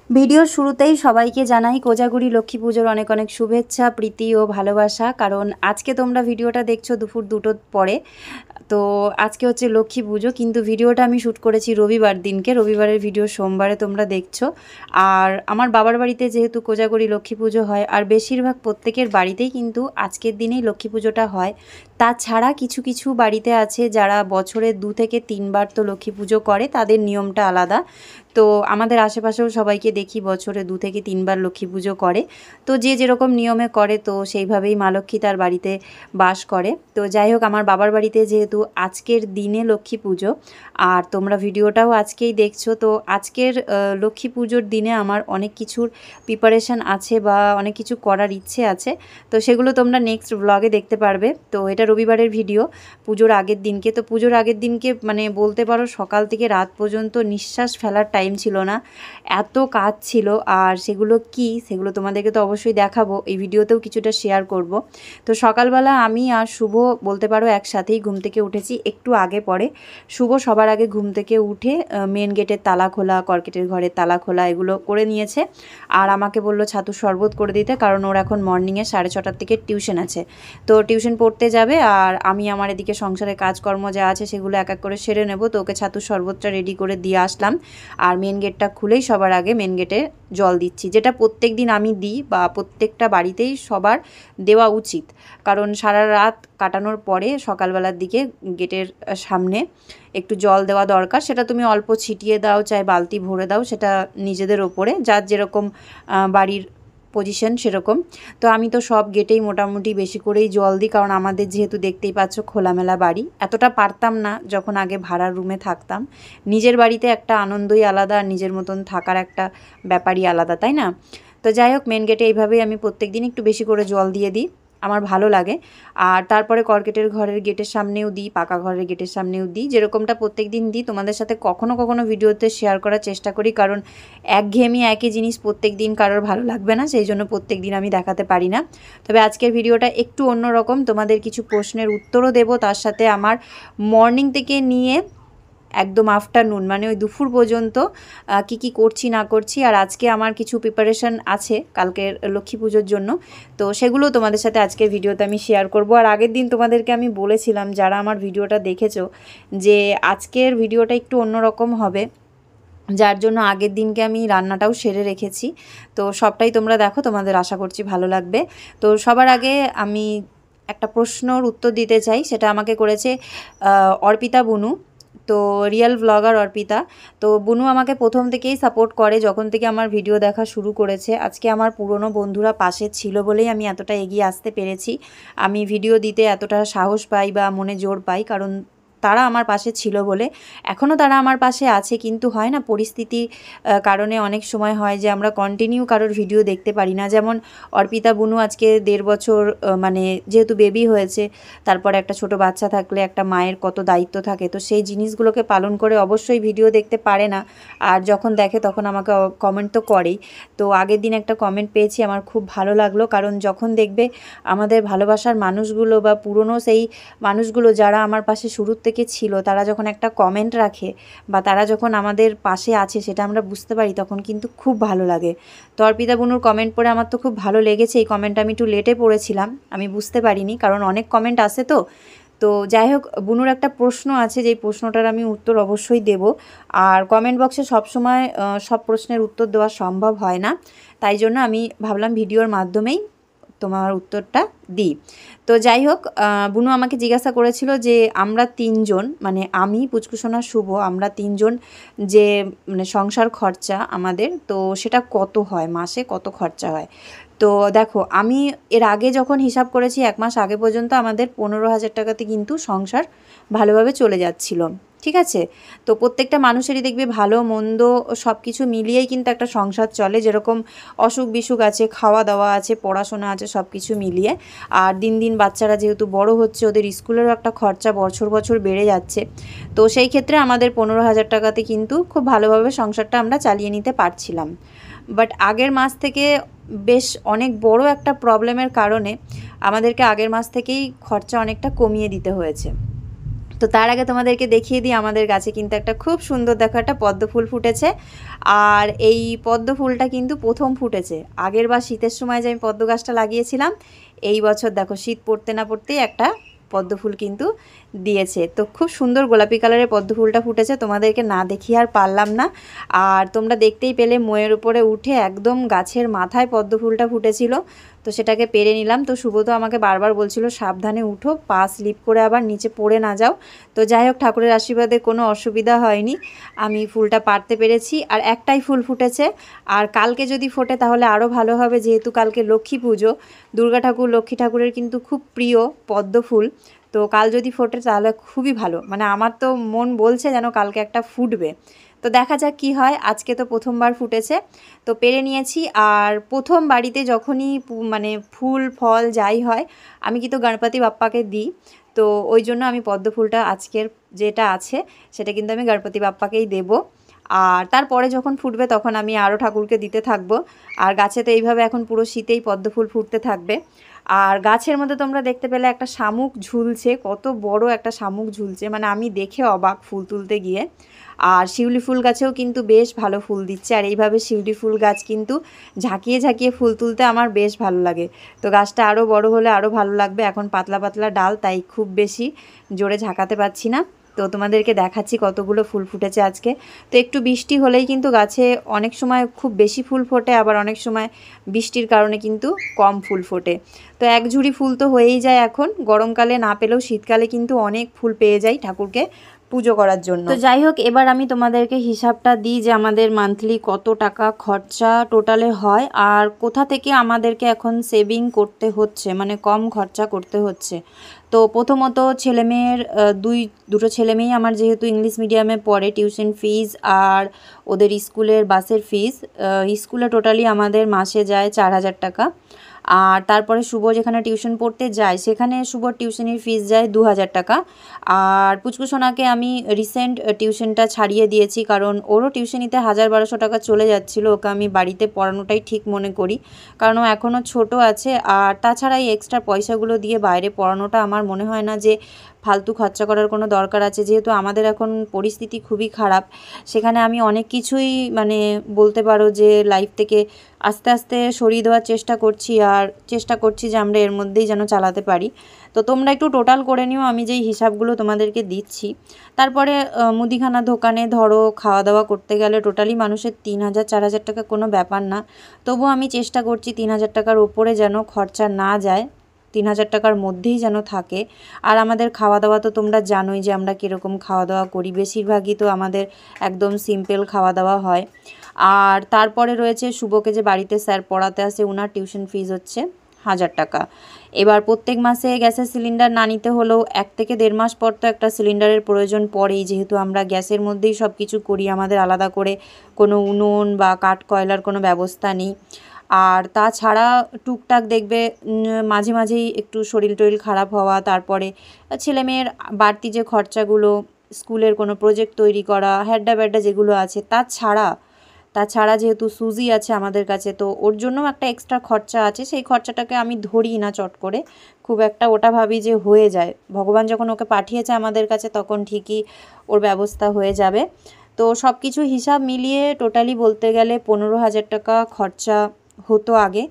ভিডিওর শুরুতেই সবাইকে জানাই কোজাগরি লক্ষ্মী পুজোর অনেক অনেক শুভেচ্ছা, প্রীতি ও ভালোবাসা। কারণ আজকে তোমরা ভিডিওটা দেখছো দুপুর 2টোর পরে, তো আজকে হচ্ছে লক্ষ্মী পুজো, কিন্তু ভিডিওটা আমি শ্যুট করেছি রবিবার দিনকে। রবিবারের ভিডিও সোমবারে তোমরা দেখছো। আর আমার বাবার বাড়িতে যেহেতু কোজাগরি লক্ষ্মী পুজো হয়, আর বেশিরভাগ প্রত্যেকের বাড়িতেই কিন্তু আজকের দিনেই লক্ষ্মী পুজোটা হয়। তাছাড়া কিছু কিছু বাড়িতে আছে যারা বছরে 2 থেকে 3 বার তো লক্ষ্মী পুজো করে, তাদের নিয়মটা আলাদা। তো আমাদের আশেপাশেও সবাইকে দেখি বছরে 2 থেকে 3 বার লক্ষ্মী পুজো করে। তো যে যেরকম নিয়মে করে, তো সেইভাবেই মা লক্ষ্মী তার বাড়িতে বাস করে। তো যাই হোক, আমার বাবার বাড়িতে যেহেতু আজকের দিনে লক্ষ্মী পুজো, আর তোমরা ভিডিওটাও আজকেই দেখছো, তো আজকের লক্ষ্মী পুজোর দিনে আমার অনেক কিছুর প্রিপারেশান আছে বা অনেক কিছু করার ইচ্ছে আছে। তো সেগুলো তোমরা নেক্সট ব্লগে দেখতে পারবে। তো এটা রবিবারের ভিডিও, পুজোর আগের দিনকে। তো পুজোর আগের দিনকে মানে বলতে পারো সকাল থেকে রাত পর্যন্ত নিঃশ্বাস ফেলার টাইম ছিল না, এত কাজ ছিল। আর সেগুলো তোমাদেরকে তো অবশ্যই দেখাবো, এই ভিডিওতেও কিছুটা শেয়ার করব। তো সকালবেলা আমি আর শুভ বলতে পারো একসাথেই ঘুম থেকে উঠেছি, একটু আগে পরে। শুভ সবার আগে ঘুম থেকে উঠে মেন গেটের তালা খোলা, কর্কেটের ঘরের তালা খোলা এগুলো করে নিয়েছে। আর আমাকে বললো ছাতুর শরবত করে দিতে, কারণ ওর এখন মর্নিংয়ে 6:30 থেকে টিউশন আছে। তো টিউশন পড়তে যাবে, আর আমি আমার এদিকে সংসারের কাজকর্ম যা আছে সেগুলো এক এক করে সেরে নেব। তো ওকে ছাতুর শরবতটা রেডি করে দিয়ে আসলাম। আর মেন গেটটা খুলেই সবার আগে মেন গেটে জল দিচ্ছি, যেটা প্রত্যেক দিন আমি দিই বা প্রত্যেকটা বাড়িতেই সবার দেওয়া উচিত। কারণ সারা রাত কাটানোর পরে সকালবেলার দিকে গেটের সামনে একটু জল দেওয়া দরকার। সেটা তুমি অল্প ছিটিয়ে দাও, চাই বালতি ভরে দাও, সেটা নিজেদের ওপরে, যার যেরকম বাড়ির পজিশন সেরকম। তো আমি তো সব গেটেই মোটামুটি বেশি করেই জল দিই, কারণ আমাদের যেহেতু দেখতেই পাচ্ছ খোলামেলা বাড়ি, এতটা পারতাম না যখন আগে ভাড়ার রুমে থাকতাম। নিজের বাড়িতে একটা আনন্দই আলাদা, আর নিজের মতন থাকার একটা ব্যাপারই আলাদা, তাই না? তো যাই হোক, মেন গেটে এইভাবেই আমি প্রত্যেক দিন একটু বেশি করে জল দিয়ে দিই, আমার ভালো লাগে। আর তারপরে কর্কেটের ঘরের গেটের সামনেও দিই, পাকা ঘরের গেটের সামনেও দিই, যেরকমটা প্রত্যেক দিন দিই। তোমাদের সাথে কখনো কখনো ভিডিওতে শেয়ার করার চেষ্টা করি, কারণ একঘেয়েমি একই জিনিস প্রত্যেক দিন কারোর ভালো লাগবে না, সেই জন্য প্রত্যেক দিন আমি দেখাতে পারি না। তবে আজকের ভিডিওটা একটু অন্যরকম, তোমাদের কিছু প্রশ্নের উত্তরও দেব, তার সাথে আমার মর্নিং থেকে নিয়ে একদম আফটারনুন মানে ওই দুপুর পর্যন্ত কি করছি না করছি। আর আজকে আমার কিছু প্রিপারেশান আছে কালকের লক্ষ্মী পুজোর জন্য, তো সেগুলো তোমাদের সাথে আজকের ভিডিওতে আমি শেয়ার করব। আর আগের দিন তোমাদেরকে আমি বলেছিলাম, যারা আমার ভিডিওটা দেখেছো, যে আজকের ভিডিওটা একটু অন্যরকম হবে, যার জন্য আগের দিনকে আমি রান্নাটাও সেরে রেখেছি। তো সবটাই তোমরা দেখো, তোমাদের আশা করছি ভালো লাগবে। তো সবার আগে আমি একটা প্রশ্নর উত্তর দিতে চাই, সেটা আমাকে করেছে অর্পিতা বুনু। তো রিয়েল ব্লগার অর্পিতা। তো বুনু আমাকে প্রথম থেকেই সাপোর্ট করে, যখন থেকে আমার ভিডিও দেখা শুরু করেছে। আজকে আমার পুরনো বন্ধুরা পাশে ছিল বলেই আমি এতটা এগিয়ে আসতে পেরেছি, আমি ভিডিও দিতে এতটা সাহস পাই বা মনে জোর পাই, কারণ তারা আমার পাশে ছিল বলে। এখনও তারা আমার পাশে আছে, কিন্তু হয় না পরিস্থিতি কারণে অনেক সময় হয় যে আমরা কন্টিনিউ কারোর ভিডিও দেখতে পারি না। যেমন অর্পিতা বুনু আজকে 1.5 বছর, মানে যেহেতু বেবি হয়েছে, তারপরে একটা ছোট বাচ্চা থাকলে একটা মায়ের কত দায়িত্ব থাকে, তো সেই জিনিসগুলোকে পালন করে অবশ্যই ভিডিও দেখতে পারে না। আর যখন দেখে তখন আমাকে কমেন্ট তো করেই। তো আগের দিন একটা কমেন্ট পেয়েছি, আমার খুব ভালো লাগলো, কারণ যখন দেখবে আমাদের ভালোবাসার মানুষগুলো বা পুরনো সেই মানুষগুলো যারা আমার পাশে শুরুর থেকে ছিল, তারা যখন একটা কমেন্ট রাখে বা তারা যখন আমাদের পাশে আছে, সেটা আমরা বুঝতে পারি, তখন কিন্তু খুব ভালো লাগে। তো অর্পিতা বুনুর কমেন্ট পড়ে আমার তো খুব ভালো লেগেছে। এই কমেন্টটা আমি একটু লেটে পড়েছিলাম, আমি বুঝতে পারিনি, কারণ অনেক কমেন্ট আসে তো। তো যাই হোক, বুনুর একটা প্রশ্ন আছে, যেই প্রশ্নটার আমি উত্তর অবশ্যই দেব। আর কমেন্ট বক্সে সবসময় সব প্রশ্নের উত্তর দেওয়া সম্ভব হয় না, তাই জন্য আমি ভাবলাম ভিডিওর মাধ্যমেই তোমার উত্তরটা দিই। তো যাই হোক, বুনু আমাকে জিজ্ঞাসা করেছিল যে আমরা 3 জন, মানে আমি, পুচকুসোনা, শুভ, আমরা 3 জন যে মানে সংসার খরচা আমাদের, তো সেটা কত হয়, মাসে কত খরচা হয়। তো দেখো, আমি এর আগে যখন হিসাব করেছি 1 মাস আগে পর্যন্ত আমাদের 15,000 টাকাতে কিন্তু সংসার ভালোভাবে চলে যাচ্ছিল, ঠিক আছে? তো প্রত্যেকটা মানুষেরই দেখবে ভালো মন্দ সব কিছু মিলিয়েই কিন্তু একটা সংসার চলে, যেরকম অসুখ বিসুখ আছে, খাওয়া দাওয়া আছে, পড়াশোনা আছে, সব কিছু মিলিয়ে। আর দিন দিন বাচ্চারা যেহেতু বড় হচ্ছে, ওদের স্কুলেরও একটা খরচা বছর বছর বেড়ে যাচ্ছে। তো সেই ক্ষেত্রে আমাদের 15,000 টাকাতে কিন্তু খুব ভালোভাবে সংসারটা আমরা চালিয়ে নিতে পারছিলাম। বাট আগের মাস থেকে বেশ অনেক বড় একটা প্রবলেমের কারণে আমাদেরকে আগের মাস থেকেই খরচা অনেকটা কমিয়ে দিতে হয়েছে। তো তার আগে তোমাদেরকে দেখিয়ে দিই, আমাদের গাছে কিন্তু একটা খুব সুন্দর দেখো একটা পদ্ম ফুল ফুটেছে। আর এই পদ্ম ফুলটা কিন্তু প্রথম ফুটেছে। আগের বার শীতের সময় যে আমি পদ্ম গাছটা লাগিয়েছিলাম, এই বছর দেখো শীত পড়তে না পড়তেই একটা পদ্ম ফুল কিন্তু দিয়েছে। তো খুব সুন্দর গোলাপি কালারের পদ্ম ফুলটা ফুটেছে, তোমাদেরকে না দেখিয়ে আর পারলাম না। আর তোমরা দেখতেই পেলে ময়ের উপরে উঠে একদম গাছের মাথায় পদ্ম ফুলটা ফুটেছিল, তো সেটাকে পেরে নিলাম। তো সুব্রত আমাকে বারবার বলছিল সাবধানে উঠো, পা স্লিপ করে আবার নিচে পড়ে না যাও। তো যাই হোক, ঠাকুরের আশীর্বাদে কোনো অসুবিধা হয়নি, আমি ফুলটা পারতে পেরেছি। আর একটাই ফুল ফুটেছে, আর কালকে যদি ফোটে তাহলে আরও ভালো হবে, যেহেতু কালকে লক্ষ্মী পুজো, দুর্গা ঠাকুর লক্ষ্মী ঠাকুরের কিন্তু খুব প্রিয় পদ্ম ফুল। তো কাল যদি ফোটে তাহলে খুবই ভালো, মানে আমার তো মন বলছে যেন কালকে একটা ফুটবে। তো দেখা যাক কি হয়। আজকে তো প্রথমবার ফুটেছে, তো পেরে নিয়েছি। আর প্রথম বাড়িতে যখনই মানে ফুল ফল যাই হয়, আমি কিন্তু গণপতি বাপ্পাকে দিই। তো ওই জন্য আমি পদ্ম ফুলটা আজকের যেটা আছে সেটা কিন্তু আমি গণপতি বাপ্পাকেই দেব। আর তারপরে যখন ফুটবে তখন আমি আরও ঠাকুরকে দিতে থাকবো। আর গাছে তো এইভাবে এখন পুরো শীতেই পদ্ম ফুল ফুটতে থাকবে। আর গাছের মধ্যে তোমরা দেখতে পেলে একটা শামুক ঝুলছে, কত বড় একটা শামুক ঝুলছে, মানে আমি দেখে অবাক ফুল তুলতে গিয়ে। আর শিউলি ফুল গাছেও কিন্তু বেশ ভালো ফুল দিচ্ছে। আর এইভাবে শিউলি ফুল গাছ কিন্তু ঝাঁকিয়ে ঝাঁকিয়ে ফুল তুলতে আমার বেশ ভালো লাগে। তো গাছটা আরও বড় হলে আরও ভালো লাগবে। এখন পাতলা পাতলা ডাল, তাই খুব বেশি জোরে ঝাঁকাতে পারছি না। তো তোমাদেরকে দেখাচ্ছি কতগুলো ফুল ফুটেছে আজকে। তো একটু বৃষ্টি হলেই কিন্তু গাছে অনেক সময় খুব বেশি ফুল ফোটে, আবার অনেক সময় বৃষ্টির কারণে কিন্তু কম ফুল ফোটে। তো এক ঝুড়ি ফুল তো হয়েই যায়, এখন গরমকালে না পেলেও শীতকালে কিন্তু অনেক ফুল পেয়ে যাই ঠাকুরকে পুজো করার জন্য। তো যাই হোক, এবার আমি তোমাদেরকে হিসাবটা দিই যে আমাদের মান্থলি কত টাকা খরচা টোটালে হয়, আর কোথা থেকে আমাদেরকে এখন সেভিং করতে হচ্ছে, মানে কম খরচা করতে হচ্ছে। তো প্রথমত ছেলেমেয়ের দুটো ছেলেমেয়েই আমার যেহেতু ইংলিশ মিডিয়ামে পড়ে, টিউশন ফিজ আর ওদের স্কুলের বাসের ফিজ, স্কুলে টোটালি আমাদের মাসে যায় 4,000 টাকা। আর তারপরে শুভ যেখানে টিউশন পড়তে যায় সেখানে শুভর টিউশনির ফিস যায় 2,000 টাকা। আর পুচকুসোনাকে আমি রিসেন্ট টিউশনটা ছাড়িয়ে দিয়েছি, কারণ ওরও টিউশনিতে 1,000-1,200 টাকা চলে যাচ্ছিলো। ওকে আমি বাড়িতে পড়ানোটাই ঠিক মনে করি, কারণ ও এখনও ছোটো আছে। আর তাছাড়া এই এক্সট্রা পয়সাগুলো দিয়ে বাইরে পড়ানোটা আমার মনে হয় না যে ফালতু খরচা করার কোনো দরকার আছে। যেহেতু আমাদের এখন পরিস্থিতি খুবই খারাপ, সেখানে আমি অনেক কিছুই মানে বলতে পারো যে লাইফ থেকে আস্তে আস্তে সরিয়ে দেওয়ার চেষ্টা করছি, আর চেষ্টা করছি যে আমরা এর মধ্যেই যেন চালাতে পারি। তো তোমরা একটু টোটাল করে নিও আমি যেই হিসাবগুলো তোমাদেরকে দিচ্ছি। তারপরে মুদিখানা দোকানে ধরো খাওয়া দাওয়া করতে গেলে টোটালি মানুষের 3,000-4,000 টাকা কোনো ব্যাপার না। তবুও আমি চেষ্টা করছি 3,000 টাকার ওপরে যেন খরচা না যায়, 3,000 টাকার মধ্যেই যেন থাকে। আর আমাদের খাওয়া দাওয়া তো তোমরা জানোই যে আমরা কীরকম খাওয়া দাওয়া করি, বেশিরভাগই তো আমাদের একদম সিম্পল খাওয়া দাওয়া হয়। আর তারপরে রয়েছে শুভকে যে বাড়িতে স্যার পড়াতে আসে, ওনার টিউশন ফিজ হচ্ছে 1,000 টাকা। এবার প্রত্যেক মাসে গ্যাসের সিলিন্ডার না নিতে হলেও 1 থেকে 1.5 মাস পর তো একটা সিলিন্ডারের প্রয়োজন পড়েই, যেহেতু আমরা গ্যাসের মধ্যেই সব কিছু করি, আমাদের আলাদা করে কোনো উনুন বা কাঠ কয়লার কোনো ব্যবস্থা নেই। আর তাছাড়া টুকটাক দেখবে মাঝে মাঝেই একটু শরীর টরিল খারাপ হওয়া, তারপরে ছেলেমেয়ের বাড়তি যে খরচাগুলো, স্কুলের কোনো প্রজেক্ট তৈরি করা, হ্যাড্ডা ব্যাড্ডা যেগুলো আছে, তাছাড়া যেহেতু সুজি আছে আমাদের কাছে, তো ওর জন্যও একটা এক্সট্রা খরচা আছে। সেই খরচাটাকে আমি ধরি না চট করে খুব একটা, ওটা ভাবি যে হয়ে যায়, ভগবান যখন ওকে পাঠিয়েছে আমাদের কাছে তখন ঠিকই ওর ব্যবস্থা হয়ে যাবে। তো সব কিছু হিসাব মিলিয়ে টোটালি বলতে গেলে 15,000 টাকা খরচা হতো আগে,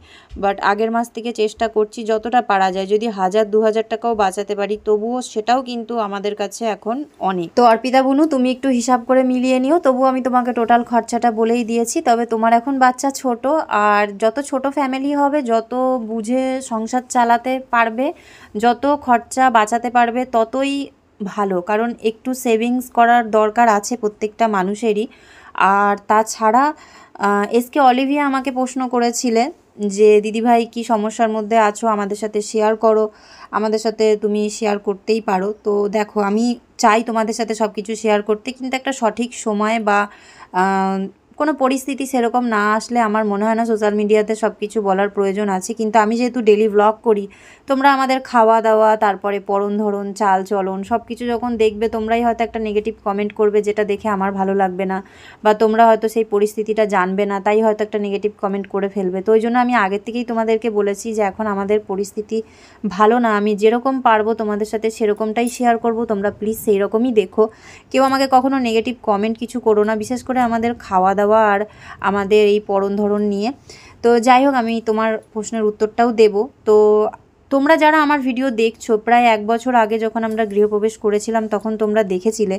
বাট আগের মাস থেকে চেষ্টা করছি যতটা পারা যায়, যদি 1,000-2,000 টাকাও বাঁচাতে পারি তবুও সেটাও কিন্তু আমাদের কাছে এখন অনেক। তো অর্পিতা বুনু, তুমি একটু হিসাব করে মিলিয়ে নিও, তবুও আমি তোমাকে টোটাল খরচাটা বলেই দিয়েছি। তবে তোমার এখন বাচ্চা ছোট, আর যত ছোট ফ্যামিলি হবে, যত বুঝে সংসার চালাতে পারবে, যত খরচা বাঁচাতে পারবে ততই ভালো, কারণ একটু সেভিংস করার দরকার আছে প্রত্যেকটা মানুষেরই। আর তাছাড়া এসকে অলিভিয়া আমাকে প্রশ্ন করেছিলে যে দিদিভাই কি সমস্যার মধ্যে আছো, আমাদের সাথে শেয়ার করো। আমাদের সাথে তুমি শেয়ার করতেই পারো। তো দেখো, আমি চাই তোমাদের সাথে সব কিছু শেয়ার করতে, কিন্তু একটা সঠিক সময় বা কোনো পরিস্থিতি সেরকম না আসলে আমার মনে হয় না সোশ্যাল মিডিয়াতে সব কিছু বলার প্রয়োজন আছে। কিন্তু আমি যেহেতু ডেলি ব্লগ করি, তোমরা আমাদের খাওয়া দাওয়া, তারপরে পরন ধরন, চাল চলন সব কিছু যখন দেখবে, তোমরাই হয়তো একটা নেগেটিভ কমেন্ট করবে যেটা দেখে আমার ভালো লাগবে না, বা তোমরা হয়তো সেই পরিস্থিতিটা জানবে না, তাই হয়তো একটা নেগেটিভ কমেন্ট করে ফেলবে। তো ওই জন্য আমি আগের থেকেই তোমাদেরকে বলেছি যে এখন আমাদের পরিস্থিতি ভালো না, আমি যেরকম পারবো তোমাদের সাথে সেরকমটাই শেয়ার করব, তোমরা প্লিজ সেই রকমই দেখো। কেউ আমাকে কখনো নেগেটিভ কমেন্ট কিছু করো না, বিশেষ করে আমাদের খাওয়া দাওয়া আর আমাদের এই পরন ধরন নিয়ে। তো যাই হোক, আমি তোমার প্রশ্নের উত্তরটাও দেব। তো তোমরা যারা আমার ভিডিও দেখছো, প্রায় 1 বছর আগে যখন আমরা গৃহপ্রবেশ করেছিলাম তখন তোমরা দেখেছিলে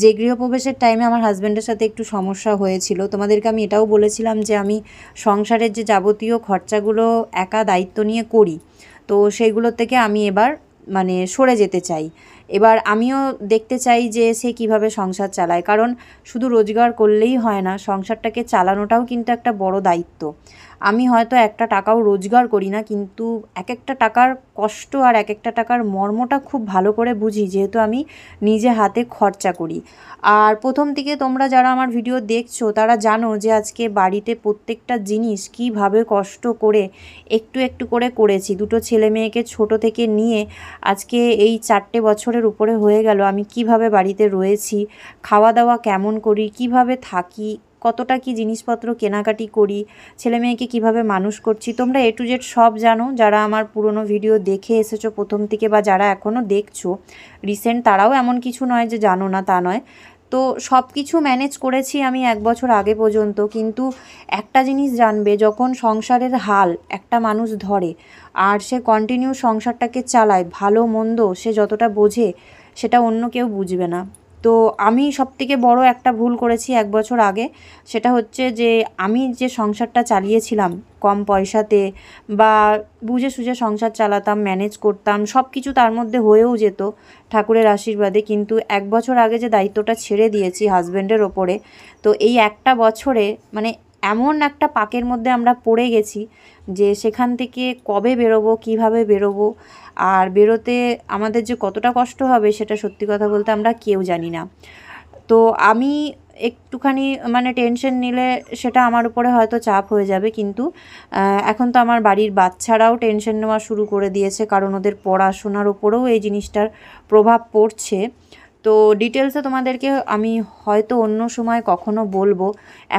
যে গৃহপ্রবেশের টাইমে আমার হাজব্যান্ডের সাথে একটু সমস্যা হয়েছিল। তোমাদেরকে আমি এটাও বলেছিলাম যে আমি সংসারের যে যাবতীয় খরচাগুলো একা দায়িত্ব নিয়ে করি, তো সেইগুলো থেকে আমি এবার মানে সরে যেতে চাই। এবার আমিও দেখতে চাই যে সে কিভাবে সংসার চালায়, কারণ শুধু রোজগার করলেই হয় না, সংসারটাকে চালানোটাও কিন্তু একটা বড় দায়িত্ব। আমি হয়তো একটা টাকাও রোজগার করি না, কিন্তু এক একটা টাকার কষ্ট আর এক একটা টাকার মর্মটা খুব ভালো করে বুঝি, যেহেতু আমি নিজে হাতে খরচা করি। আর প্রথম থেকে তোমরা যারা আমার ভিডিও দেখছো তারা জানো যে আজকে বাড়িতে প্রত্যেকটা জিনিস কিভাবে কষ্ট করে একটু একটু করে করেছি। দুটো ছেলে মেয়েকে ছোট থেকে নিয়ে আজকে এই 4টে বছরের উপরে হয়ে গেল আমি কিভাবে বাড়িতে রয়েছি, খাওয়া দাওয়া কেমন করি, কিভাবে থাকি, কতটা কি জিনিসপত্র কেনাকাটি করি, ছেলে মেয়েকে কীভাবে মানুষ করছি, তোমরা A to Z সব জানো। যারা আমার পুরনো ভিডিও দেখে এসেছো প্রথম থেকে, বা যারা এখনও দেখছো রিসেন্ট, তারাও এমন কিছু নয় যে জানো না, তা নয়। তো সব কিছু ম্যানেজ করেছি আমি 1 বছর আগে পর্যন্ত। কিন্তু একটা জিনিস জানবে, যখন সংসারের হাল একটা মানুষ ধরে আর সে কন্টিনিউ সংসারটাকে চালায়, ভালো মন্দ সে যতটা বোঝে সেটা অন্য কেউ বুঝবে না। তো আমি সবথেকে বড় একটা ভুল করেছি 1 বছর আগে, সেটা হচ্ছে যে আমি যে সংসারটা চালিয়েছিলাম কম পয়সাতে, বা বুঝে সুঝে সংসার চালাতাম, ম্যানেজ করতাম, সব কিছু তার মধ্যে হয়েও যেত ঠাকুরের আশীর্বাদে। কিন্তু 1 বছর আগে যে দায়িত্বটা ছেড়ে দিয়েছি হাজব্যান্ডের ওপরে, তো এই একটা বছরে মানে এমন একটা পাকের মধ্যে আমরা পড়ে গেছি যে সেখান থেকে কবে বেরোবো, কিভাবে বেরোবো, আর বেরোতে আমাদের যে কতটা কষ্ট হবে সেটা সত্যি কথা বলতে আমরা কেউ জানি না। তো আমি একটুখানি মানে টেনশন নিলে সেটা আমার উপরে হয়তো চাপ হয়ে যাবে, কিন্তু এখন তো আমার বাড়ির বাচ্চারাও টেনশন নেওয়া শুরু করে দিয়েছে, কারণ ওদের পড়াশোনার ওপরেও এই জিনিসটার প্রভাব পড়ছে। তো ডিটেলসে তোমাদেরকে আমি হয়তো অন্য সময় কখনো বলবো।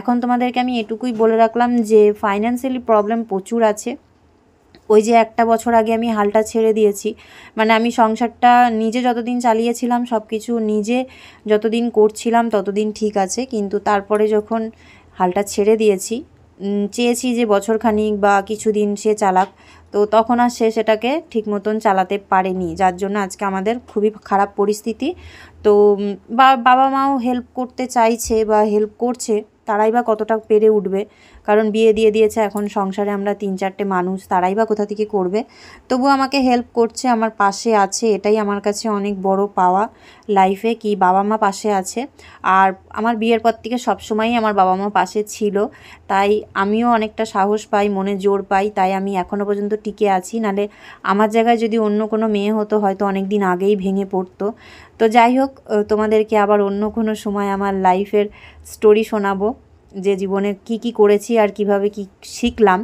এখন তোমাদেরকে আমি এটুকুই বলে রাখলাম যে ফাইন্যান্সিয়ালি প্রবলেম প্রচুর আছে। ওই যে 1টা বছর আগে আমি হালটা ছেড়ে দিয়েছি, মানে আমি সংসারটা নিজে যতদিন চালিয়েছিলাম, সব কিছু নিজে যতদিন করছিলাম ততদিন ঠিক আছে, কিন্তু তারপরে যখন হালটা ছেড়ে দিয়েছি, চেয়েছি যে বছরখানিক বা কিছুদিন সে চালাক, তো তখন আর সে সেটাকে ঠিক মতন চালাতে পারেনি, যার জন্য আজকে আমাদের খুবই খারাপ পরিস্থিতি। তো বাবা মাও হেল্প করতে চাইছে বা হেল্প করছে, তারাই বা কতটা পেরে উঠবে, কারণ বিয়ে দিয়ে দিয়েছে, এখন সংসারে আমরা 3-4টে মানুষ, তারাই বা কোথা থেকে করবে। তবু আমাকে হেল্প করছে, আমার পাশে আছে, এটাই আমার কাছে অনেক বড় পাওয়া লাইফে, কি বাবা মা পাশে আছে। আর আমার বিয়ের পর থেকে সবসময়ই আমার বাবা মা পাশে ছিল, তাই আমিও অনেকটা সাহস পাই, মনে জোর পাই, তাই আমি এখনও পর্যন্ত টিকে আছি। নালে আমার জায়গায় যদি অন্য কোনো মেয়ে হতো হয়তো অনেক দিন আগেই ভেঙে পড়তো। তো যাই হোক, তোমাদেরকে আবার অন্য কোনো সময় আমার লাইফের স্টোরি শোনাবো, যে জীবনে কি কি করেছি আর কিভাবে কি শিখলাম।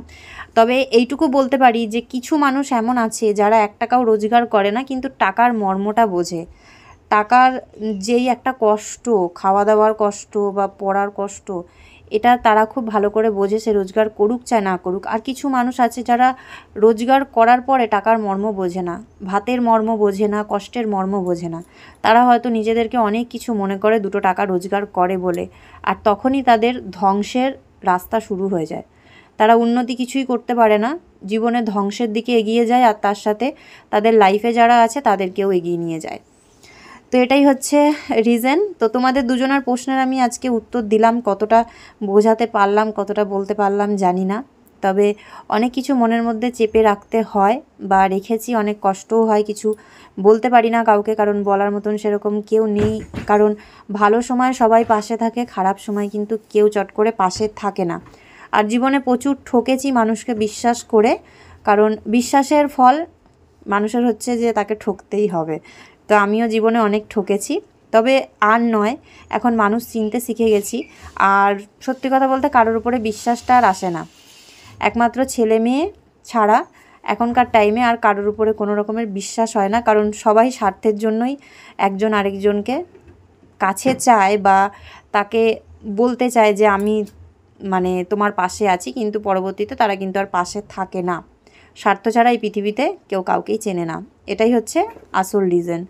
তবে এইটুকু বলতে পারি যে কিছু মানুষ এমন আছে যারা 1 টাকাও রোজগার করে না, কিন্তু টাকার মর্মটা বোঝে। টাকার যেই একটা কষ্ট, খাওয়া দাওয়ার কষ্ট বা পড়ার কষ্ট, এটা তারা খুব ভালো করে বোঝে, সে রোজগার করুক চাই না করুক। আর কিছু মানুষ আছে যারা রোজগার করার পরে টাকার মর্ম বোঝে না, ভাতের মর্ম বোঝে না, কষ্টের মর্ম বোঝে না। তারা হয়তো নিজেদেরকে অনেক কিছু মনে করে 2টো টাকা রোজগার করে বলে, আর তখনই তাদের ধ্বংসের রাস্তা শুরু হয়ে যায়। তারা উন্নতি কিছুই করতে পারে না, জীবনে ধ্বংসের দিকে এগিয়ে যায়, আর তার সাথে তাদের লাইফে যারা আছে তাদেরকেও এগিয়ে নিয়ে যায়। তো এটাই হচ্ছে রিজন। তো তোমাদের দুজনের প্রশ্নের আমি আজকে উত্তর দিলাম, কতটা বোঝাতে পারলাম, কতটা বলতে পারলাম জানি না, তবে অনেক কিছু মনের মধ্যে চেপে রাখতে হয় বা রেখেছি, অনেক কষ্টও হয়, কিছু বলতে পারি না কাউকে, কারণ বলার মতন সেরকম কেউ নেই। কারণ ভালো সময় সবাই পাশে থাকে, খারাপ সময় কিন্তু কেউ চট করে পাশে থাকে না। আর জীবনে প্রচুর ঠকেছি মানুষকে বিশ্বাস করে, কারণ বিশ্বাসের ফল মানুষের হচ্ছে যে তাকে ঠকতেই হবে। তো আমিও জীবনে অনেক ঠকেছি, তবে আর নয়, এখন মানুষ চিনতে শিখে গেছি। আর সত্যি কথা বলতে কারোর উপরে বিশ্বাসটা আর আসে না। একমাত্র ছেলে মেয়ে ছাড়া এখনকার টাইমে আর কারোর উপরে কোনো রকমের বিশ্বাস হয় না, কারণ সবাই স্বার্থের জন্যই একজন আরেকজনকে কাছে চায় বা তাকে বলতে চায় যে আমি মানে তোমার পাশে আছি, কিন্তু পরবর্তীতে তারা কিন্তু আর পাশে থাকে না। স্বার্থ ছাড়া এই পৃথিবীতে কেউ কাউকেই চেনে না, এটাই হচ্ছে আসল রিজন।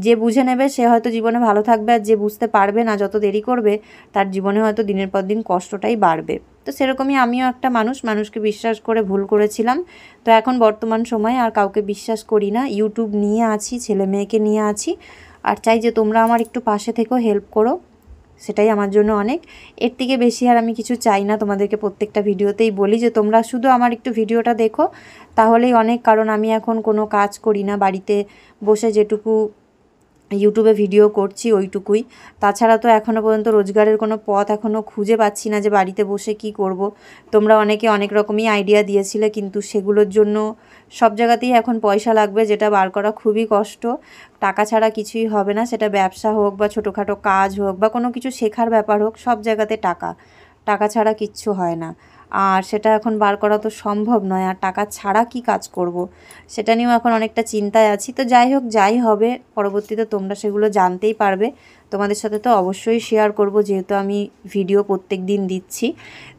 যে বুঝে নেবে সে হয়তো জীবনে ভালো থাকবে, আর যে বুঝতে পারবে না, যত দেরি করবে তার জীবনে হয়তো দিনের পর দিন কষ্টটাই বাড়বে। তো সেরকমই আমিও একটা মানুষকে বিশ্বাস করে ভুল করেছিলাম। তো এখন বর্তমান সময়ে আর কাউকে বিশ্বাস করি না। ইউটিউব নিয়ে আছি, ছেলে মেয়েকে নিয়ে আছি, আর চাই যে তোমরা আমার একটু পাশে থেকেও হেল্প করো, সেটাই আমার জন্য অনেক। এর থেকে বেশি আর আমি কিছু চাই না। তোমাদেরকে প্রত্যেকটা ভিডিওতেই বলি যে তোমরা শুধু আমার একটু ভিডিওটা দেখো, তাহলেই অনেক। কারণ আমি এখন কোনো কাজ করি না, বাড়িতে বসে যেটুকু ইউটিউবে ভিডিও করছি ওইটুকুই। তাছাড়া তো এখনও পর্যন্ত রোজগারের কোনো পথ এখনও খুঁজে পাচ্ছি না যে বাড়িতে বসে কি করব। তোমরা অনেকে অনেক রকমই আইডিয়া দিয়েছিলে, কিন্তু সেগুলোর জন্য সব জায়গাতেই এখন পয়সা লাগবে, যেটা বার করা খুবই কষ্ট। টাকা ছাড়া কিছুই হবে না, সেটা ব্যবসা হোক বা ছোটোখাটো কাজ হোক বা কোনো কিছু শেখার ব্যাপার হোক, সব জায়গাতে টাকা ছাড়া কিচ্ছু হয় না। আর সেটা এখন বার করা তো সম্ভব নয়, আর টাকা ছাড়া কি কাজ করব, সেটা নিয়েও এখন অনেকটা চিন্তায় আছি। তো যাই হোক, যাই হবে পরবর্তীতে তোমরা সেগুলো জানতেই পারবে। তোমাদের সাথে তো অবশ্যই শেয়ার করব, যেহেতু আমি ভিডিও প্রত্যেক দিন দিচ্ছি।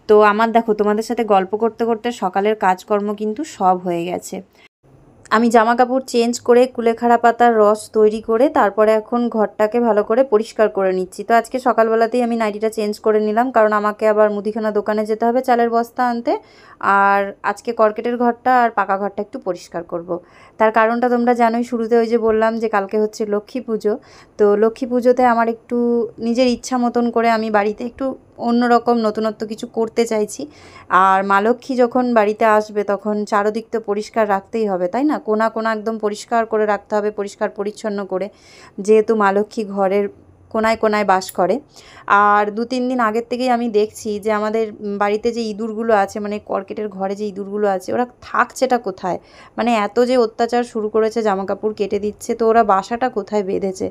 তো আমার দেখো, তোমাদের সাথে গল্প করতে করতে সকালের কাজকর্ম কিন্তু সব হয়ে গেছে। আমি জামা কাপড় চেঞ্জ করে কুলেখাড়া পাতার রস তৈরি করে তারপরে এখন ঘরটাকে ভালো করে পরিষ্কার করে নিচ্ছি। তো আজকে সকালবেলাতেই আমি নাইটিটা চেঞ্জ করে নিলাম, কারণ আমাকে আবার মুদিখানা দোকানে যেতে হবে চালের বস্তা আনতে। আর আজকে কর্কেটের ঘরটা আর পাকা ঘরটা একটু পরিষ্কার করব। তার কারণটা তোমরা জানোই, শুরুতে ওই যে বললাম যে কালকে হচ্ছে লক্ষ্মী পুজো। তো লক্ষ্মী পুজোতে আমার একটু নিজের ইচ্ছা মতন করে আমি বাড়িতে একটু অন্যরকম নতুনত্ব কিছু করতে চাইছি। আর মা লক্ষ্মী যখন বাড়িতে আসবে তখন চারদিক তো পরিষ্কার রাখতেই হবে, তাই না? কোনা কোনা একদম পরিষ্কার করে রাখতে হবে, পরিষ্কার পরিচ্ছন্ন করে, যেহেতু মা লক্ষ্মী ঘরের কোনায় কোনায় বাস করে। আর 2-3 দিন আগের থেকেই আমি দেখছি যে আমাদের বাড়িতে যে ইঁদুরগুলো আছে, মানে কর্কেটের ঘরে যে ইঁদুরগুলো আছে, ওরা থাকছেটা কোথায়? মানে এত যে অত্যাচার শুরু করেছে, জামাকাপড় কেটে দিচ্ছে, তো ওরা বাসাটা কোথায় বেঁধেছে?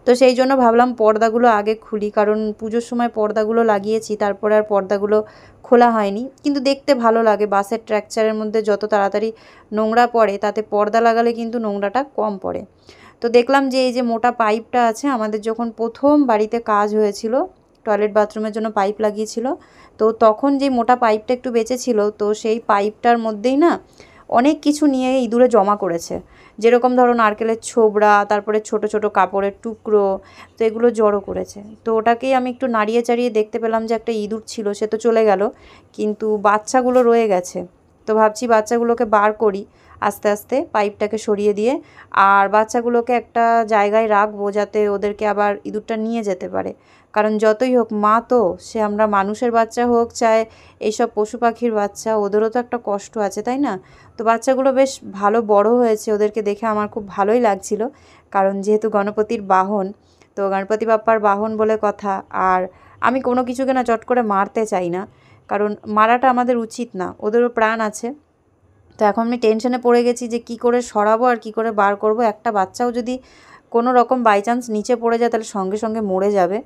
তো সেই জন্য ভাবলাম পর্দাগুলো আগে খুলি, কারণ পুজোর সময় পর্দাগুলো লাগিয়েছি, তারপরে আর পর্দাগুলো খোলা হয়নি। কিন্তু দেখতে ভালো লাগে, বাসের স্ট্রাকচারের মধ্যে যত তাড়াতাড়ি নোংরা পড়ে, তাতে পর্দা লাগালে কিন্তু নোংরাটা কম পড়ে। তো দেখলাম যে এই যে মোটা পাইপটা আছে, আমাদের যখন প্রথম বাড়িতে কাজ হয়েছিল, টয়লেট বাথরুমের জন্য পাইপ লাগিয়েছিল, তো তখন যে মোটা পাইপটা একটু বেঁচেছিল, তো সেই পাইপটার মধ্যেই না অনেক কিছু নিয়ে ইঁদুরে জমা করেছে। যেরকম ধরো নারকেলের ছোবড়া, তারপরে ছোট ছোট কাপড়ের টুকরো, তো এগুলো জড়ো করেছে। তো ওটাকেই আমি একটু নাড়িয়ে চাড়িয়ে দেখতে পেলাম যে একটা ইঁদুর ছিল, সে তো চলে গেল, কিন্তু বাচ্চাগুলো রয়ে গেছে। তো ভাবছি বাচ্চাগুলোকে বার করি আস্তে আস্তে, পাইপটাকে সরিয়ে দিয়ে। আর বাচ্চাগুলোকে একটা জায়গায় রাখবো, যাতে ওদেরকে আবার ইঁদুরটা নিয়ে যেতে পারে। কারণ যতই হোক মা তো, সে আমরা মানুষের বাচ্চা হোক চাই এইসব পশু পাখির বাচ্চা, ওদেরও তো একটা কষ্ট আছে, তাই না? তো বাচ্চাগুলো বেশ ভালো বড় হয়েছে, ওদেরকে দেখে আমার খুব ভালোই লাগছিল। কারণ যেহেতু গণপতির বাহন, তো গণপতি বাপ্পার বাহন বলে কথা। আর আমি কোনো কিছুকে না চট করে মারতে চাই না, কারণ মারাটা আমাদের উচিত না, ওদেরও প্রাণ আছে। তো এখন আমি টেনশনে পড়ে গেছি যে কী করে সরাবো আর কী করে বার করব। একটা বাচ্চাও যদি কোনো রকম বাই চান্স নিচে পড়ে যায়, তাহলে সঙ্গে সঙ্গে মরে যাবে।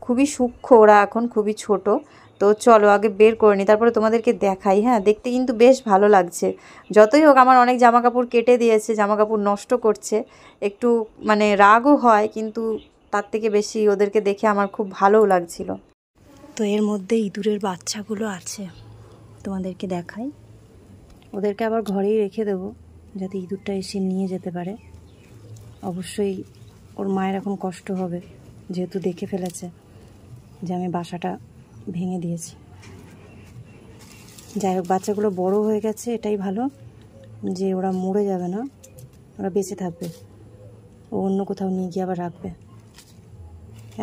খুবই সূক্ষ্ম ওরা, এখন খুবই ছোট। তো চলো আগে বের করে নিই, তারপরে তোমাদেরকে দেখাই। হ্যাঁ, দেখতে কিন্তু বেশ ভালো লাগছে। যতই হোক আমার অনেক জামাকাপড় কেটে দিয়েছে, জামাকাপড় নষ্ট করছে, একটু মানে রাগও হয়, কিন্তু তার থেকে বেশি ওদেরকে দেখে আমার খুব ভালোও লাগছিল। তো এর মধ্যে ইঁদুরের বাচ্চাগুলো আছে, তোমাদেরকে দেখাই। ওদেরকে আবার ঘরেই রেখে দেবো, যাতে ইঁদুরটা এসে নিয়ে যেতে পারে। অবশ্যই ওর মায়ের এখন কষ্ট হবে, যেহেতু দেখে ফেলেছে যে আমি বাসাটা ভেঙে দিয়েছি। যাই হোক, বাচ্চাগুলো বড় হয়ে গেছে, এটাই ভালো যে ওরা মরে যাবে না, ওরা বেঁচে থাকবে। ও অন্য কোথাও নিয়ে গিয়ে আবার রাখবে।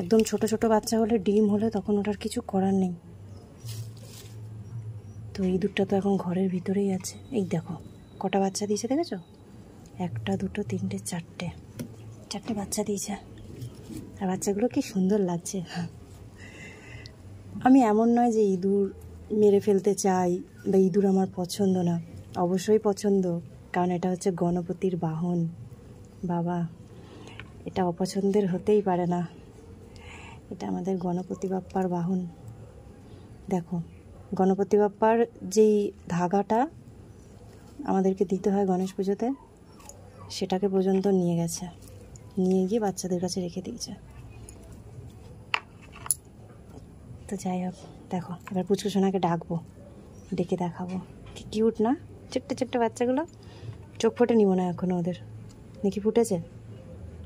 একদম ছোট ছোট বাচ্চা হলে, ডিম হলে, তখন ওটার কিছু করার নেই। তো ইঁদুরটা তো এখন ঘরের ভিতরেই আছে। এই দেখো কটা বাচ্চা দিয়েছে, দেখেছো? 1, 2, 3, 4টে বাচ্চা দিয়েছে। আর বাচ্চাগুলো কি সুন্দর লাগছে। আমি এমন নয় যে ইঁদুর মেরে ফেলতে চাই বা ইঁদুর আমার পছন্দ না, অবশ্যই পছন্দ, কারণ এটা হচ্ছে গণপতির বাহন। বাবা, এটা অপছন্দের হতেই পারে না। এটা আমাদের গণপতি বাপ্পার বাহন। দেখো, গণপতি বাপ্পার যেই ধাগাটা আমাদেরকে দিতে হয় গণেশ পুজোতে, সেটাকে পর্যন্ত নিয়ে গেছে, নিয়ে গিয়ে বাচ্চাদের কাছে রেখে দিয়েছে। তো যাই হোক, দেখো এবার পুচকু সোনাকে ডাকবো, ডেকে দেখাবো। কি কিউট না ছোট্ট ছোট্ট বাচ্চাগুলো। চোখ ফোটেনি মনে হয় এখনও ওদের, নাকি ফুটেছে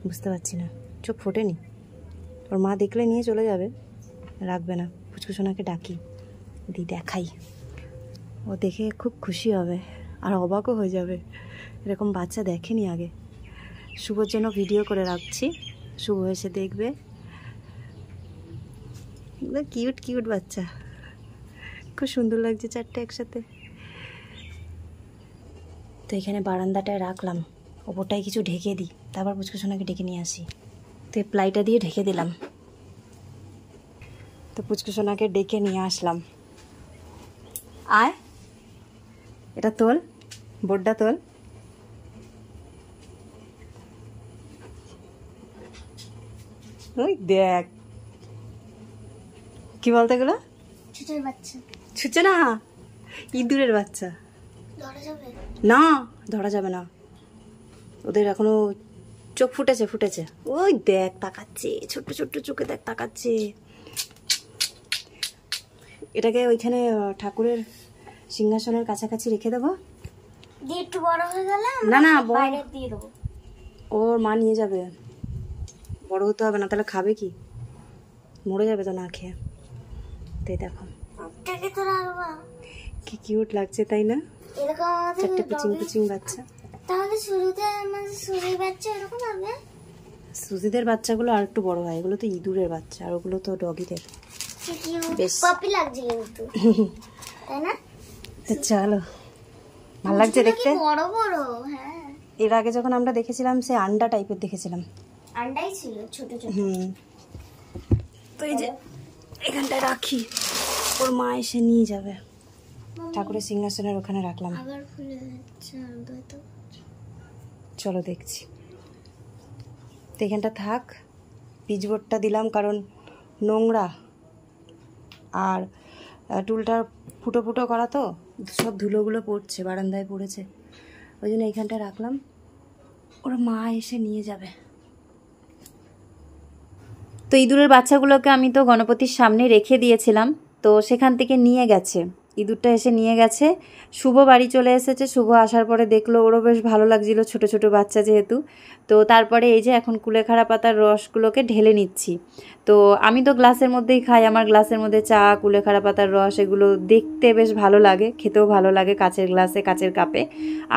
বুঝতে পারছি না। চোখ ফোটেনি, ওর মা দেখলে নিয়ে চলে যাবে, রাখবে না। পুচকু সোনাকে ডাকি, দি দেখাই, ও দেখে খুব খুশি হবে আর অবাকও হয়ে যাবে, এরকম বাচ্চা দেখেনি আগে। শুভর জন্য ভিডিও করে রাখছি, শুভ এসে দেখবে। কিউট কিউট বাচ্চা, খুব সুন্দর লাগছে চারটে একসাথে। তো এখানে বারান্দাটায় রাখলাম, ওপরটায় কিছু ঢেকে দিই, তারপর পুচকু সোনাকে ডেকে নিয়ে আসি। তো এই প্লাইটা দিয়ে ঢেকে দিলাম। তো পুচকু সোনাকে ডেকে নিয়ে আসলাম। আয়, এটা তোল, বোর্ডটা তোল। ওই দেখ, কি বলতে গেলো? ছুটছে না, ইঁদুরের বাচ্চা। না, ধরা যাবে না, ওদের এখনো চোখ ফুটেছে। ওই দেখ তাকাচ্ছে, ছোট্ট ছোট্ট চোখে দেখ তাকাচ্ছে। এটাকে ওইখানে ঠাকুরের সিংহাসনের কাছাকাছি রেখে দেবো। একটু বড় হয়ে গেলে না না, বাইরে দিয়ে দেবো। ওর মা নিয়ে যাবে, বড় হতে হবে না, তাহলে খাবে কি, মরে যাবে তো না খেয়ে। তাই দেখো কি কিউট লাগছে, তাই না? চারটে পুচিং পুচিং বাচ্চা। তাহলে সুজির বাচ্চা এরকম হবে? সুজিদের বাচ্চাগুলো আর একটু বড় হয়, এগুলো তো ইঁদুরের বাচ্চা, আর ওগুলো তো ডগিদের। বেশ পপি লাগছে কিন্তু, তাই না? চলো, ভালো লাগছে দেখতে, বড় বড়। হ্যাঁ, এর আগে যখন আমরা দেখেছিলাম সে আন্ডা টাইপের দেখেছিলাম, আন্ডাই ছিল ছোট ছোট। তো এই যে এখানটায় রাখি, ওর মা এসে নিয়ে যাবে। ঠাকুরের সিংহাসনের ওখানে রাখলাম। আবার খুলে যাচ্ছে, চলো দেখছি। তো এখানটা থাক, পিচবোর্ডটা দিলাম কারণ নোংরা, আর টুলটা ফুটো ফুটো করা, তো সব ধুলোগুলো পড়ছে, বারান্দায় পড়েছে, ওই জন্য এইখানটা রাখলাম। ওর মা এসে নিয়ে যাবে। তো ইঁদুরের বাচ্চাগুলোকে আমি তো গণপতির সামনে রেখে দিয়েছিলাম, তো সেখান থেকে নিয়ে গেছে, ইঁদুরটা এসে নিয়ে গেছে। শুভ বাড়ি চলে এসেছে, শুভ আসার পরে দেখলো, ওরও বেশ ভালো লাগছিল ছোট ছোট বাচ্চা যেহেতু। তো তারপরে এই যে এখন কুলেখাড়া পাতার রসগুলোকে ঢেলে নিচ্ছি। তো আমি তো গ্লাসের মধ্যেই খাই, আমার গ্লাসের মধ্যে চা, কুলেখাড়া পাতার রস, এগুলো দেখতে বেশ ভালো লাগে, খেতেও ভালো লাগে, কাচের গ্লাসে কাচের কাপে।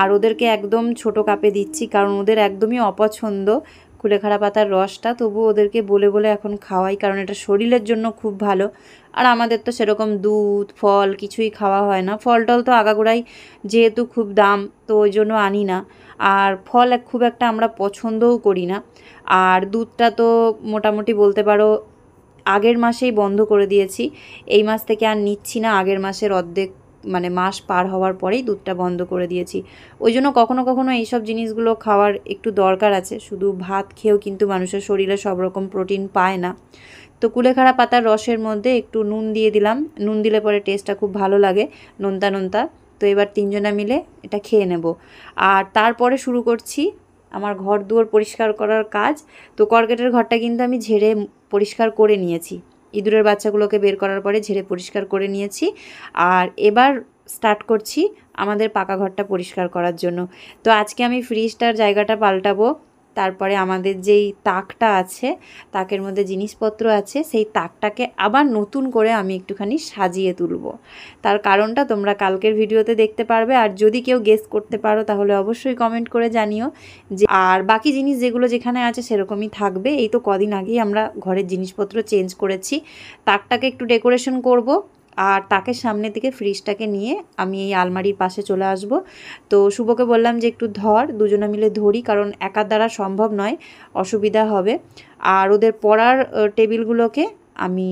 আর ওদেরকে একদম ছোট কাপে দিচ্ছি, কারণ ওদের একদমই অপছন্দ কুলেখাড়া পাতার রসটা, তবু ওদেরকে বলে বলে এখন খাওয়াই, কারণ এটা শরীরের জন্য খুব ভালো। আর আমাদের তো সেরকম দুধ ফল কিছুই খাওয়া হয় না, ফল টল তো আগাগোড়াই যেহেতু খুব দাম, তো ওই জন্য আনি না। আর ফল খুব একটা আমরা পছন্দও করি না। আর দুধটা তো মোটামুটি বলতে পারো আগের মাসেই বন্ধ করে দিয়েছি, এই মাস থেকে আর নিচ্ছি না, আগের মাসের অর্ধেক মানে মাস পার হওয়ার পরেই দুধটা বন্ধ করে দিয়েছি। ওই জন্য কখনো কখনো এইসব জিনিসগুলো খাওয়ার একটু দরকার আছে, শুধু ভাত খেয়েও কিন্তু মানুষের শরীরে সব রকম প্রোটিন পায় না। তো কুলেখাড়া পাতার রসের মধ্যে একটু নুন দিয়ে দিলাম, নুন দিলে পরে টেস্টটা খুব ভালো লাগে, নোনতা নোনতা। তো এবার তিনজনা মিলে এটা খেয়ে নেব। আর তারপরে শুরু করছি আমার ঘর দুয়ার পরিষ্কার করার কাজ। তো কর্গেটের ঘরটা কিন্তু আমি ঝেড়ে পরিষ্কার করে নিয়েছি, ইঁদুরের বাচ্চাগুলোকে বের করার পরে ঝেড়ে পরিষ্কার করে নিয়েছি। আর এবার স্টার্ট করছি আমাদের পাকা ঘরটা পরিষ্কার করার জন্য। তো আজকে আমি ফ্রিজটার জায়গাটা পাল্টাবো, তারপরে আমাদের যেই তাকটা আছে, তাকের মধ্যে জিনিসপত্র আছে, সেই তাকটাকে আবার নতুন করে আমি একটুখানি সাজিয়ে তুলব। তার কারণটা তোমরা কালকের ভিডিওতে দেখতে পারবে, আর যদি কেউ গেস করতে পারো তাহলে অবশ্যই কমেন্ট করে জানিও। যে আর বাকি জিনিস যেগুলো যেখানে আছে সেরকমই থাকবে। এই তো কদিন আগেই আমরা ঘরের জিনিসপত্র চেঞ্জ করেছি, তাকটাকে একটু ডেকোরেশন করব। আর তাকের সামনে থেকে ফ্রিজটাকে নিয়ে আমি এই আলমারির পাশে চলে আসব। তো শুভকে বললাম যে একটু ধর, দুজনে মিলে ধরি, কারণ একার দ্বারা সম্ভব নয়, অসুবিধা হবে। আর ওদের পড়ার টেবিলগুলোকে আমি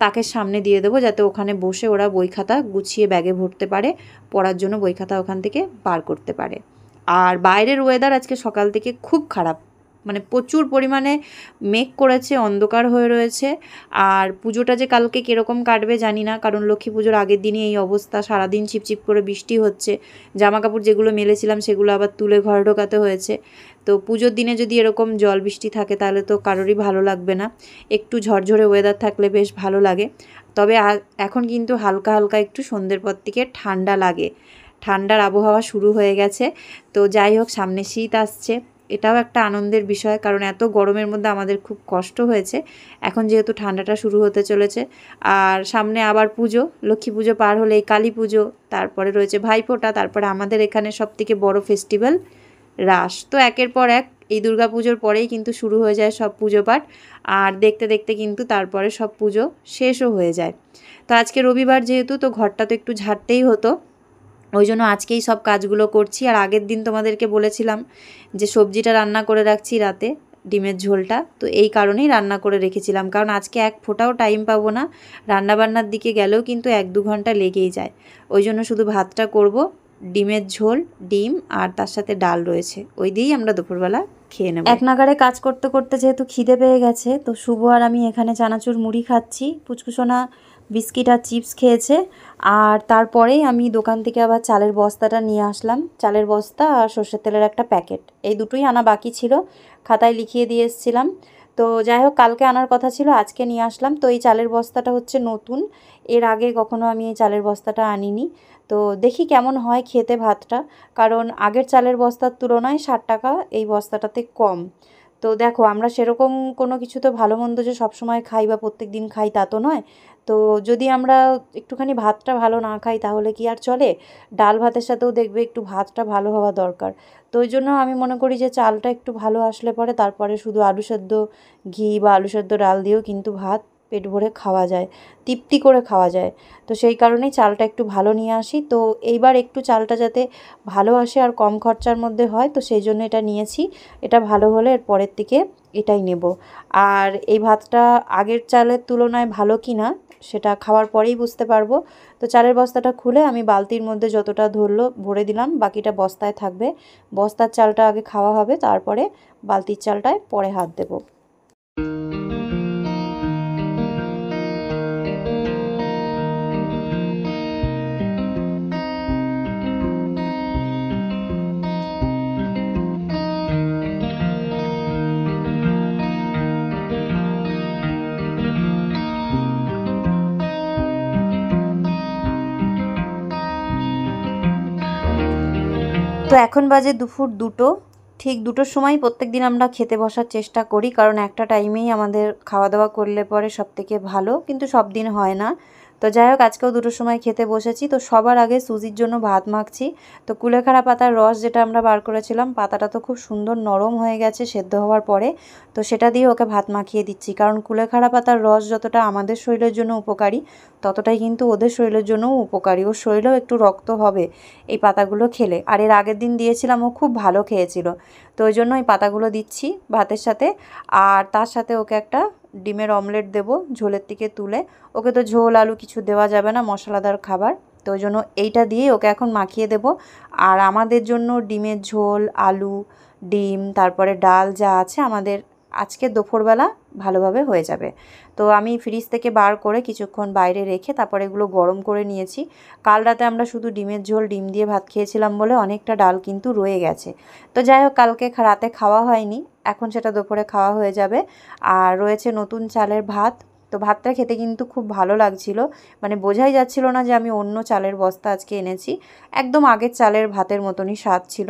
তাকের সামনে দিয়ে দেবো, যাতে ওখানে বসে ওরা বই খাতা গুছিয়ে ব্যাগে ভরতে পারে, পড়ার জন্য বই খাতা ওখান থেকে বার করতে পারে। আর বাইরের ওয়েদার আজকে সকাল থেকে খুব খারাপ, মানে প্রচুর পরিমাণে মেঘ করেছে, অন্ধকার হয়ে রয়েছে। আর পুজোটা যে কালকে কীরকম কাটবে জানি না, কারণ লক্ষ্মী পুজোর আগের দিনই এই অবস্থা, সারাদিন ছিপছিপ করে বৃষ্টি হচ্ছে। জামা কাপড় যেগুলো মেলেছিলাম সেগুলো আবার তুলে ঘরে ঢোকাতে হয়েছে। তো পুজোর দিনে যদি এরকম জল বৃষ্টি থাকে তাহলে তো কারোরই ভালো লাগবে না। একটু ঝরঝরে ওয়েদার থাকলে বেশ ভালো লাগে। তবে এখন কিন্তু হালকা হালকা একটু সন্ধ্যের পর থেকে ঠান্ডা লাগে, ঠান্ডার আবহাওয়া শুরু হয়ে গেছে। তো যাই হোক, সামনে শীত আসছে, এটাও একটা আনন্দের বিষয়, কারণ এত গরমের মধ্যে আমাদের খুব কষ্ট হয়েছে। এখন যেহেতু ঠান্ডাটা শুরু হতে চলেছে, আর সামনে আবার পুজো, লক্ষ্মী পুজো পার হলে এই কালী পুজো, তারপরে রয়েছে ভাইফোঁটা, তারপরে আমাদের এখানে সবথেকে বড় ফেস্টিভ্যাল রাস। তো একের পর এক এই দুর্গা পুজোর পরেই কিন্তু শুরু হয়ে যায় সব পুজো পাঠ, আর দেখতে দেখতে কিন্তু তারপরে সব পুজো শেষও হয়ে যায়। তো আজকে রবিবার যেহেতু, তো ঘরটা তো একটু ঝাড়তেই হতো, ওই জন্য আজকেই সব কাজগুলো করছি। আর আগের দিন তোমাদেরকে বলেছিলাম যে সবজিটা রান্না করে রাখছি রাতে, ডিমের ঝোলটা, তো এই কারণেই রান্না করে রেখেছিলাম, কারণ আজকে এক ফোঁটাও টাইম পাবো না। রান্নাবান্নার দিকে গেলেও কিন্তু 1-2 ঘন্টা লেগেই যায়, ওই জন্য শুধু ভাতটা করব, ডিমের ঝোল, ডিম আর তার সাথে ডাল রয়েছে, ওই দিয়েই আমরা দুপুরবেলা খেয়ে নেব। এক নাগারে কাজ করতে করতে যেহেতু খিদে পেয়ে গেছে, তো শুভ আর আমি এখানে চানাচুর মুড়ি খাচ্ছি, পুচকুসোনা বিস্কিট আর চিপস খেয়েছে। আর তারপরেই আমি দোকান থেকে আবার চালের বস্তাটা নিয়ে আসলাম, চালের বস্তা আর সর্ষের তেলের একটা প্যাকেট, এই দুটোই আনা বাকি ছিল, খাতায় লিখিয়ে দিয়ে এসেছিলাম। তো যাই হোক, কালকে আনার কথা ছিল, আজকে নিয়ে আসলাম। তো এই চালের বস্তাটা হচ্ছে নতুন, এর আগে কখনো আমি এই চালের বস্তাটা আনিনি। তো দেখি কেমন হয় খেতে ভাতটা, কারণ আগের চালের বস্তার তুলনায় 60 টাকা এই বস্তাটাতে কম। তো দেখো, আমরা সেরকম কোনো কিছু তো ভালো মন্দ যে সবসময় খাই বা প্রত্যেক দিন খাই তা তো নয়। তো যদি আমরা একটুখানি ভাতটা ভালো না খাই তাহলে কি আর চলে? ডাল ভাতের সাথেও দেখবে একটু ভাতটা ভালো হওয়া দরকার। তো ওই জন্য আমি মনে করি যে চালটা একটু ভালো আসলে পরে তারপরে শুধু আলু সেদ্ধ ঘি বা আলু সেদ্ধ ডাল দিয়েও কিন্তু ভাত পেট ভরে খাওয়া যায়, তৃপ্তি করে খাওয়া যায়। তো সেই কারণেই চালটা একটু ভালো নিয়ে আসি। তো এইবার একটু চালটা যাতে ভালো আসে আর কম খরচার মধ্যে হয়, তো সেই জন্য এটা নিয়েছি। এটা ভালো হলে এর পরের থেকে এটাই নেব। আর এই ভাতটা আগের চালের তুলনায় ভালো কি না সেটা খাওয়ার পরেই বুঝতে পারবো। তো চালের বস্তাটা খুলে আমি বালতির মধ্যে যতটা ধরলো ভরে দিলাম, বাকিটা বস্তায় থাকবে। বস্তার চালটা আগে খাওয়া হবে, তারপরে বালতির চালটায় পরে হাত দেবো। তো এখন বাজে দুপুর 2টো, ঠিক 2টোর সময় প্রত্যেক দিন আমরা খেতে বসার চেষ্টা করি, কারণ একটা টাইমেই আমাদের খাওয়া দাওয়া করলে পরে সব থেকে ভালো, কিন্তু সব দিন হয় না। তো যাই হোক, আজকেও 2টোর সময় খেতে বসেছি। তো সবার আগে সুজির জন্য ভাত মাখছি। তো কুলেখাড়া পাতার রস যেটা আমরা বার করেছিলাম, পাতাটা তো খুব সুন্দর নরম হয়ে গেছে সেদ্ধ হওয়ার পরে, তো সেটা দিয়ে ওকে ভাত মাখিয়ে দিচ্ছি। কারণ কুলেখাড়া পাতার রস যতটা আমাদের শরীরের জন্য উপকারী, ততটাই কিন্তু ওদের শরীরের জন্যও উপকারী, ওর শরীরেও একটু রক্ত হবে এই পাতাগুলো খেলে। আর এর আগের দিন দিয়েছিলাম, ও খুব ভালো খেয়েছিল। তো ওই জন্য এই পাতাগুলো দিচ্ছি ভাতের সাথে। আর তার সাথে ওকে একটা ডিমের অমলেট দেবো ঝোলের থেকে তুলে, ওকে তো ঝোল আলু কিছু দেওয়া যাবে না, মশলাদার খাবার, তো ওই জন্য এইটা দিয়েই ওকে এখন মাখিয়ে দেব। আর আমাদের জন্য ডিমের ঝোল, আলু, ডিম, তারপরে ডাল যা আছে আমাদের আজকে দুপুরবেলা ভালোভাবে হয়ে যাবে। তো আমি ফ্রিজ থেকে বার করে কিছুক্ষণ বাইরে রেখে তারপরে এগুলো গরম করে নিয়েছি। কাল রাতে আমরা শুধু ডিমের ঝোল ডিম দিয়ে ভাত খেয়েছিলাম বলে অনেকটা ডাল কিন্তু রয়ে গেছে। তো যাই হোক, কালকে রাতে খাওয়া হয়নি, এখন সেটা দুপুরে খাওয়া হয়ে যাবে। আর রয়েছে নতুন চালের ভাত। তো ভাতটা খেতে কিন্তু খুব ভালো লাগছিল, মানে বোঝাই যাচ্ছিল না যে আমি অন্য চালের বস্তা আজকে এনেছি, একদম আগের চালের ভাতের মতনই স্বাদ ছিল।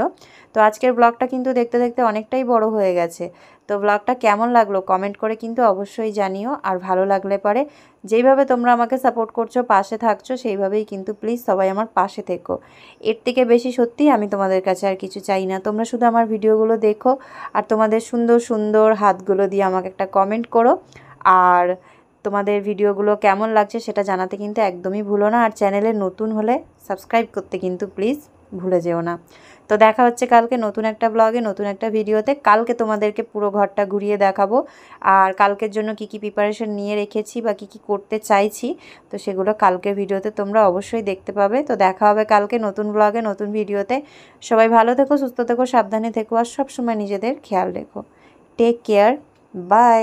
তো আজকের ব্লগটা কিন্তু দেখতে দেখতে অনেকটাই বড় হয়ে গেছে। তো ব্লগটা কেমন লাগলো কমেন্ট করে কিন্তু অবশ্যই জানিও। আর ভালো লাগলে পরে যেইভাবে তোমরা আমাকে সাপোর্ট করছো, পাশে থাকছো, সেইভাবেই কিন্তু প্লিজ সবাই আমার পাশে থেকো। এর থেকে বেশি সত্যি আমি তোমাদের কাছে আর কিছু চাই না। তোমরা শুধু আমার ভিডিওগুলো দেখো আর তোমাদের সুন্দর সুন্দর হাতগুলো দিয়ে আমাকে একটা কমেন্ট করো। আর তোমাদের ভিডিওগুলো কেমন লাগছে সেটা জানাতে কিন্তু একদমই ভুলো না। আর চ্যানেলে নতুন হলে সাবস্ক্রাইব করতে কিন্তু প্লিজ ভুলে যেও না। তো দেখা হচ্ছে কালকে নতুন একটা ব্লগে, নতুন একটা ভিডিওতে। কালকে তোমাদেরকে পুরো ঘরটা ঘুরিয়ে দেখাবো, আর কালকের জন্য কি কি প্রিপারেশন নিয়ে রেখেছি বা কি কি করতে চাইছি, তো সেগুলো কালকের ভিডিওতে তোমরা অবশ্যই দেখতে পাবে। তো দেখা হবে কালকে নতুন ব্লগে, নতুন ভিডিওতে। সবাই ভালো থেকো, সুস্থ থেকো, সাবধানে থেকো, আর সবসময় নিজেদের খেয়াল রেখো। Take care, by.